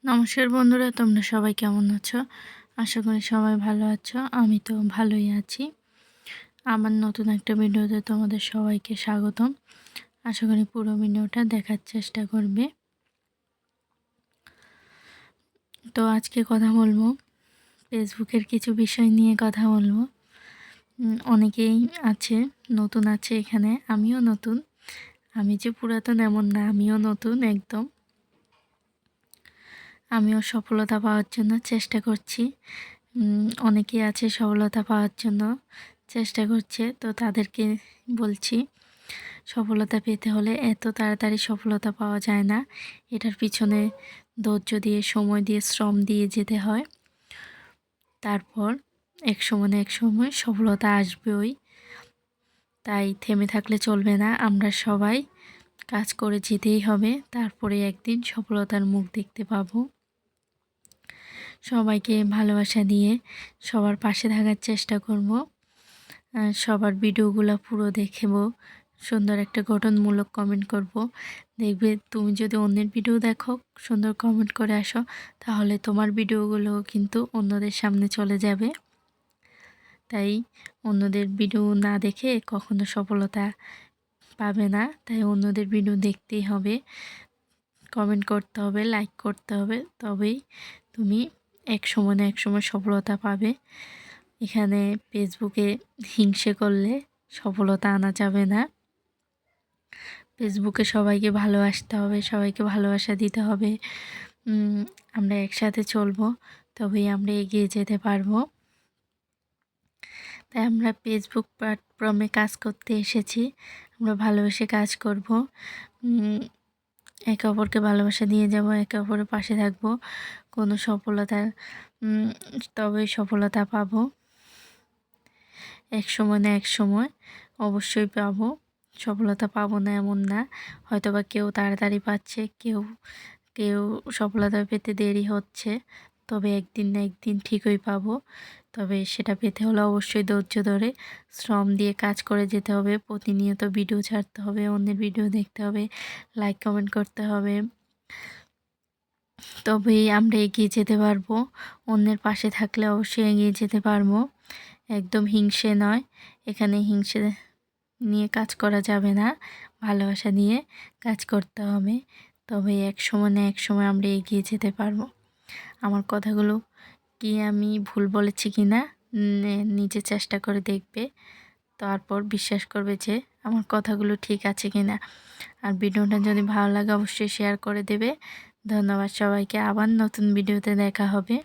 নমস্কার বন্ধুরা, তোমরা সবাই কেমন আছো? আশা করি সবাই ভালো আছো। আমি তো ভালোই আছি। আমার নতুন একটা ভিডিওতে তোমাদের সবাইকে স্বাগতম। আশা করি পুরো ভিডিওটা দেখার চেষ্টা করবে। তো আজকে কথা বলবো ফেসবুকের কিছু বিষয় নিয়ে কথা বলবো। অনেকেই আছে, নতুন আছে এখানে, আমিও নতুন। আমি যে পুরাতন এমন না, আমিও নতুন একদম। আমিও সফলতা পাওয়ার জন্য চেষ্টা করছি। অনেকেই আছে সফলতা পাওয়ার জন্য চেষ্টা করছে, তো তাদেরকে বলছি সফলতা পেতে হলে এত তাড়াতাড়ি সফলতা পাওয়া যায় না। এটার পিছনে ধৈর্য দিয়ে, সময় দিয়ে, শ্রম দিয়ে যেতে হয়। তারপর এক সময় না এক সময় সফলতা আসবেই। তাই থেমে থাকলে চলবে না। আমরা সবাই কাজ করে যেতেই হবে, তারপরে একদিন সফলতার মুখ দেখতে পাবো। সবাইকে ভালোবাসা দিয়ে সবার পাশে থাকার চেষ্টা করব। সবার ভিডিওগুলো পুরো দেখব, সুন্দর একটা গঠনমূলক কমেন্ট করব। দেখবে তুমি যদি অন্যের ভিডিও দেখো, সুন্দর কমেন্ট করে আসো, তাহলে তোমার ভিডিওগুলো কিন্তু অন্যদের সামনে চলে যাবে। তাই অন্যদের ভিডিও না দেখে কখনো সফলতা পাবে না। তাই অন্যদের ভিডিও দেখতেই হবে, কমেন্ট করতে হবে, লাইক করতে হবে, তবেই তুমি এক সময় না এক সময় সফলতা পাবে। এখানে ফেসবুকে হিংসে করলে সফলতা আনা যাবে না। ফেসবুকে সবাইকে ভালোবাসতে হবে, সবাইকে ভালোবাসা দিতে হবে। আমরা একসাথে চলবো, তবেই আমরা এগিয়ে যেতে পারবো। তাই আমরা ফেসবুক প্ল্যাটফর্মে কাজ করতে এসেছি, আমরা ভালোবেসে কাজ করব। একে অপরকে ভালোবাসা দিয়ে যাব, একে অপরের পাশে থাকব। কোনো সফলতা তবেই সফলতা পাবো। এক সময় না এক সময় অবশ্যই পাবো। সফলতা পাবো না এমন না। হয়তোবা কেউ তাড়াতাড়ি পাচ্ছে, কেউ কেউ সফলতা পেতে দেরি হচ্ছে, তবে একদিন না একদিন ঠিকই পাবো। তবে সেটা পেতে হলে অবশ্যই ধৈর্য ধরে শ্রম দিয়ে কাজ করে যেতে হবে। প্রতিনিয়ত ভিডিও ছাড়তে হবে, অন্যের ভিডিও দেখতে হবে, লাইক কমেন্ট করতে হবে, তবেই আমরা এগিয়ে যেতে পারবো। অন্যের পাশে থাকলে অবশ্যই এগিয়ে যেতে পারবো। একদম হিংসে নয়, এখানে হিংসে নিয়ে কাজ করা যাবে না, ভালোবাসা নিয়ে কাজ করতে হবে। তবে এক সময় না এক সময় আমরা এগিয়ে যেতে পারবো। আমার কথাগুলো কি আমি ভুল বলেছি কি না নিজে চেষ্টা করে দেখবে, তারপর বিশ্বাস করবে যে আমার কথাগুলো ঠিক আছে কি না। আর ভিডিওটা যদি ভালো লাগে অবশ্যই শেয়ার করে দেবে। ধন্যবাদ সবাইকে। আবার নতুন ভিডিওতে দেখা হবে।